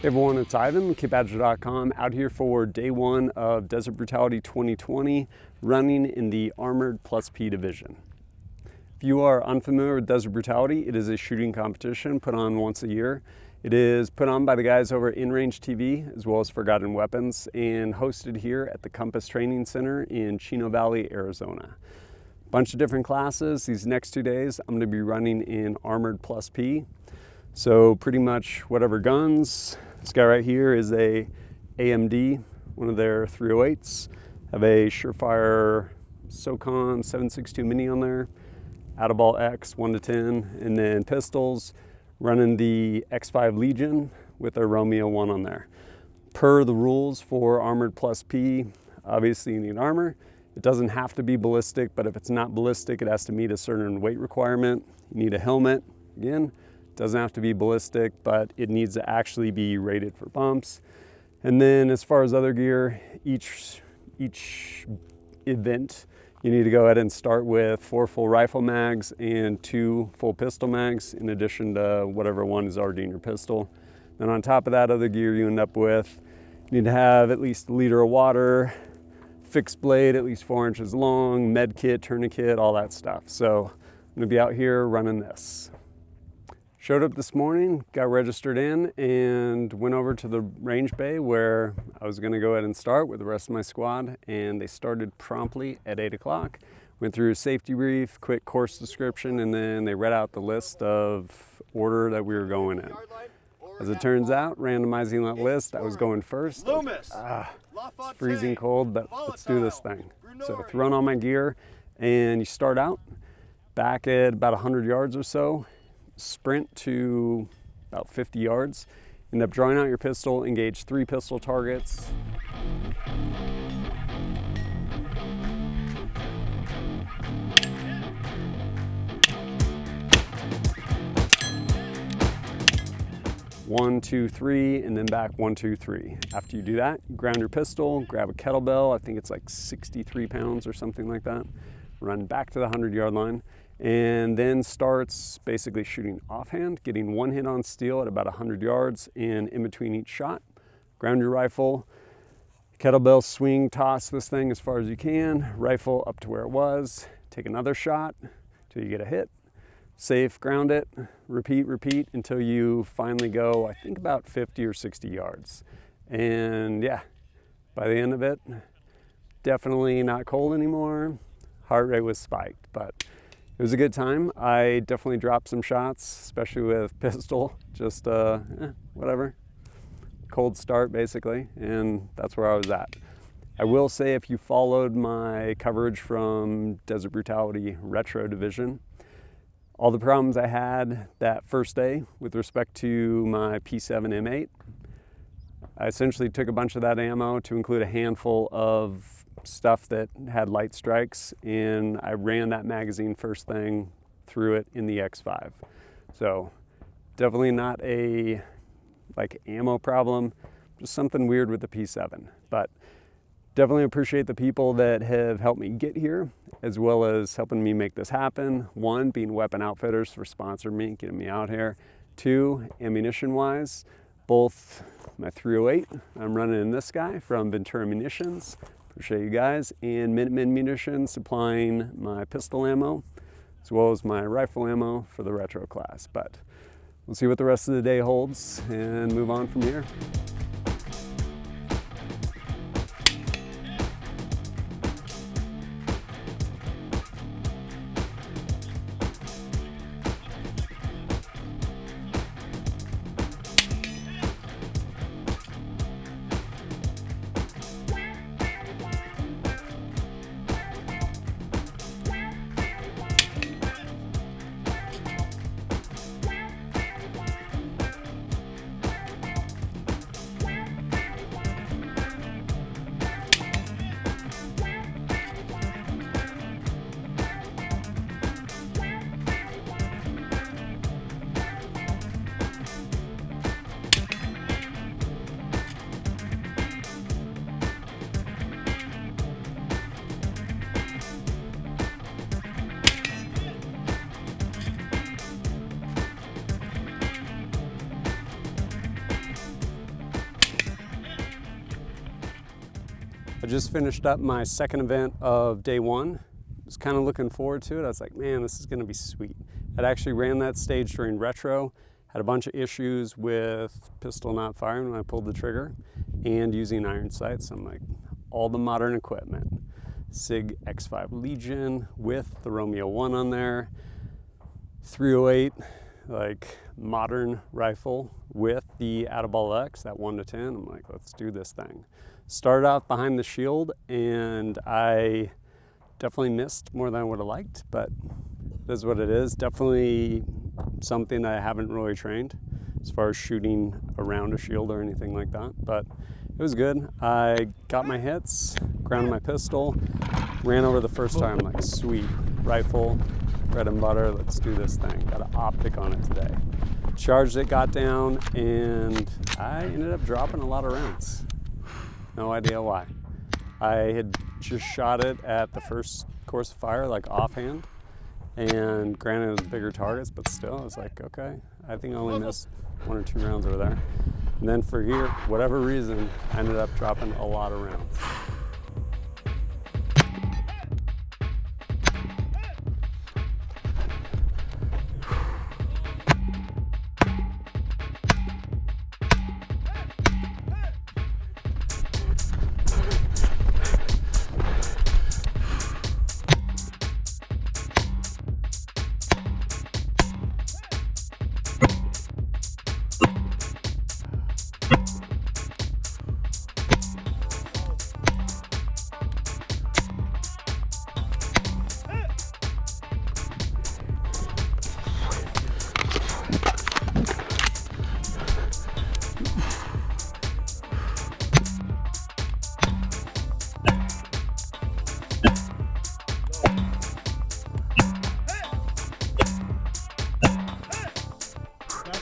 Hey everyone, it's Ivan, KBadger.com, out here for day one of Desert Brutality 2020, running in the Armored Plus P division. If you are unfamiliar with Desert Brutality, it is a shooting competition put on once a year. It is put on by the guys over at InRange TV, as well as Forgotten Weapons, and hosted here at the Compass Training Center in Chino Valley, Arizona. Bunch of different classes. These next 2 days, I'm gonna be running in Armored Plus P. So pretty much whatever guns. This guy right here is a AMD, one of their 308s. Have a SureFire SOCOM 7.62 Mini on there. Atibal X 1 to 10, and then pistols. Running the X5 Legion with a Romeo 1 on there. Per the rules for Armored Plus P, obviously you need armor. It doesn't have to be ballistic, but if it's not ballistic, it has to meet a certain weight requirement. You need a helmet, again. Doesn't have to be ballistic, but it needs to actually be rated for bumps. And then as far as other gear, each event, you need to go ahead and start with 4 full rifle mags and 2 full pistol mags, in addition to whatever one is already in your pistol. Then on top of that, other gear you end up with, you need to have at least 1 liter of water, fixed blade at least 4 inches long, med kit, tourniquet, all that stuff. So I'm gonna be out here running this. Showed up this morning, got registered in, and went over to the range bay where I was gonna go ahead and start with the rest of my squad, and they started promptly at 8 o'clock. Went through a safety brief, quick course description, and then they read out the list of order that we were going in. As it turns out, randomizing that list, I was going first. It's freezing cold, but let's do this thing. So throwing on my gear, and you start out back at about 100 yards or so, sprint to about 50 yards, end up drawing out your pistol, engage 3 pistol targets. One, two, three, and then back 1, 2, 3. After you do that, you ground your pistol, grab a kettlebell, I think it's like 63 pounds or something like that, run back to the 100-yard line, and then starts basically shooting offhand, getting 1 hit on steel at about 100 yards, and in between each shot, ground your rifle, kettlebell swing, toss this thing as far as you can, rifle up to where it was, take another shot till you get a hit, safe, ground it, repeat until you finally go, I think about 50 or 60 yards. And yeah, by the end of it, definitely not cold anymore, heart rate was spiked, but it was a good time. I definitely dropped some shots, especially with pistol, just whatever. Cold start basically, and that's where I was at. I will say, if you followed my coverage from Desert Brutality Retro Division, all the problems I had that first day with respect to my P7 M8, I essentially took a bunch of that ammo to include a handful of stuff that had light strikes, and I ran that magazine first thing, threw it in the X5. So definitely not a ammo problem, just something weird with the P7. But definitely appreciate the people that have helped me get here, as well as helping me make this happen. 1, being Weapon Outfitters for sponsoring me, getting me out here. 2, ammunition wise, both my 308, I'm running in this guy from Ventura Munitions. Appreciate you guys. And Minutemen Munitions supplying my pistol ammo, as well as my rifle ammo for the retro class. But we'll see what the rest of the day holds and move on from here. I just finished up my second event of day one. Was kind of looking forward to it. I was like, man, this is gonna be sweet. I'd actually ran that stage during retro, had a bunch of issues with pistol not firing when I pulled the trigger and using iron sights. I'm like, all the modern equipment. Sig X5 Legion with the Romeo 1 on there, 308, like modern rifle with the Atibal X, that 1-10. I'm like, let's do this thing. Started off behind the shield and I definitely missed more than I would have liked, but it is what it is. Definitely something that I haven't really trained as far as shooting around a shield or anything like that, but it was good. I got my hits, grounded my pistol, ran over the first time, like sweet, rifle, bread and butter, let's do this thing. Got an optic on it today. Charged it, got down, and I ended up dropping a lot of rounds. No idea why. I had just shot it at the first course of fire, like offhand, and granted it was bigger targets, but still, I was like, okay, I think I only missed 1 or 2 rounds over there. And then for here, whatever reason, I ended up dropping a lot of rounds.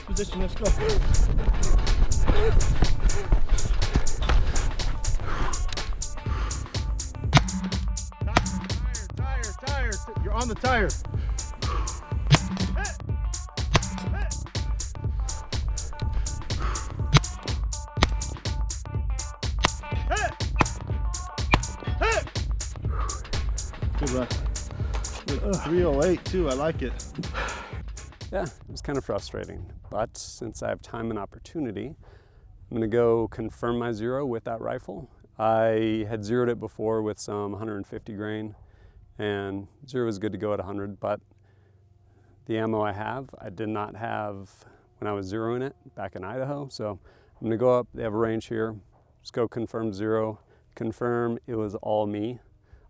Position, let's go. Tire. You're on the tire. Good run. 308 too, I like it. Yeah, it was kind of frustrating, but since I have time and opportunity, I'm gonna go confirm my zero with that rifle. I had zeroed it before with some 150 grain, and zero was good to go at 100, but the ammo I did not have when I was zeroing it back in Idaho, so I'm gonna go up, they have a range here, just go confirm zero, confirm it was all me,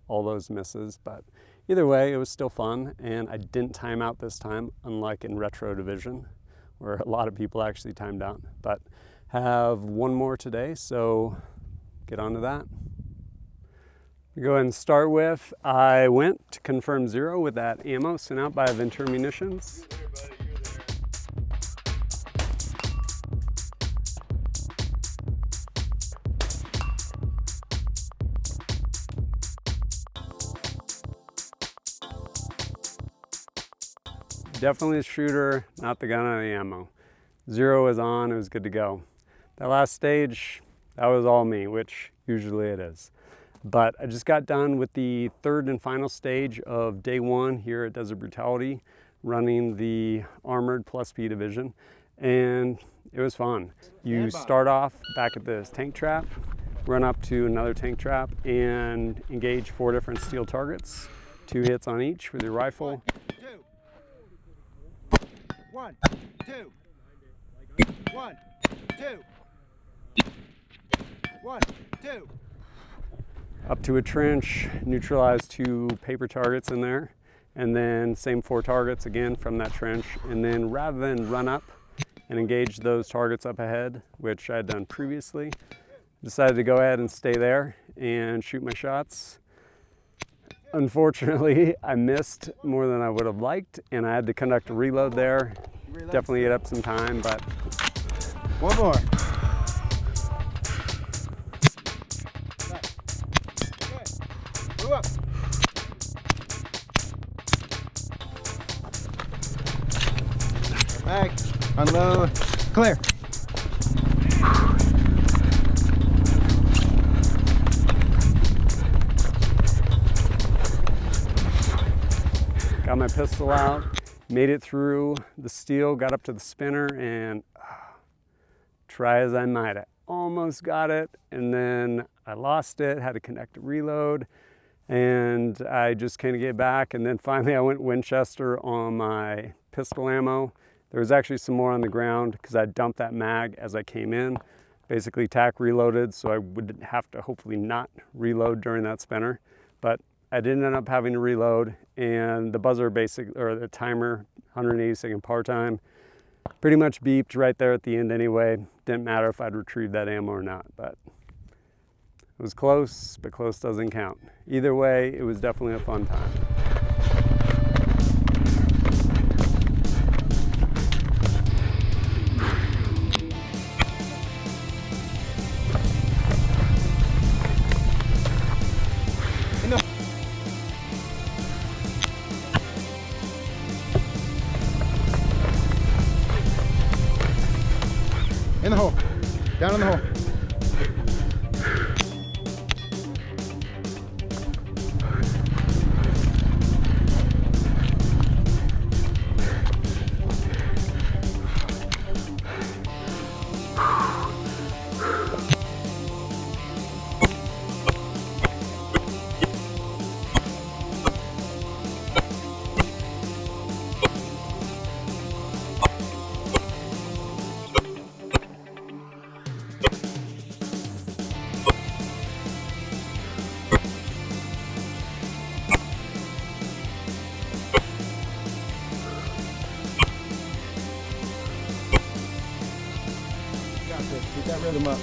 all those misses, but either way, it was still fun, and I didn't time out this time, unlike in Retro Division, where a lot of people actually timed out. But have one more today, so get on to that. Go ahead and start with, I went to confirm zero with that ammo sent out by Ventura Munitions. Definitely the shooter, not the gun or the ammo. Zero is on, it was good to go. That last stage, that was all me, which usually it is. But I just got done with the third and final stage of day one here at Desert Brutality, running the Armored Plus P division, and it was fun. You start off back at this tank trap, run up to another tank trap, and engage 4 different steel targets, 2 hits on each with your rifle. 1, 2. 1, 2. 1, 2. Up to a trench, neutralize 2 paper targets in there, and then same 4 targets again from that trench. And then rather than run up and engage those targets up ahead, which I had done previously, decided to go ahead and stay there and shoot my shots. Unfortunately, I missed more than I would have liked, and I had to conduct a reload there. Definitely ate up some time, but... One more. Move up. Back, unload, clear. got my pistol out, made it through the steel, got up to the spinner, and try as I might, I almost got it, and then I lost it, had to connect a reload, and I just kind of get back, and then finally I went Winchester on my pistol ammo. There was actually some more on the ground because I dumped that mag as I came in, basically tack reloaded, so I would have to hopefully not reload during that spinner, but I didn't end up having to reload, and the buzzer or the timer, 180-second par time, pretty much beeped right there at the end anyway. Didn't matter if I'd retrieved that ammo or not, but it was close, but close doesn't count. Either way, it was definitely a fun time. In the hole. Down in the hole. Get that rhythm up.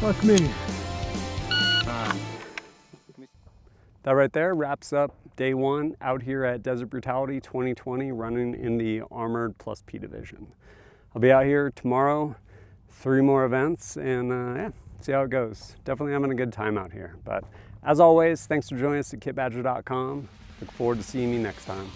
Fuck me. That right there wraps up day one out here at Desert Brutality 2020, running in the Armored Plus P Division. I'll be out here tomorrow, 3 more events, and yeah, see how it goes. Definitely having a good time out here. But as always, thanks for joining us at kitbadger.com. Look forward to seeing you next time.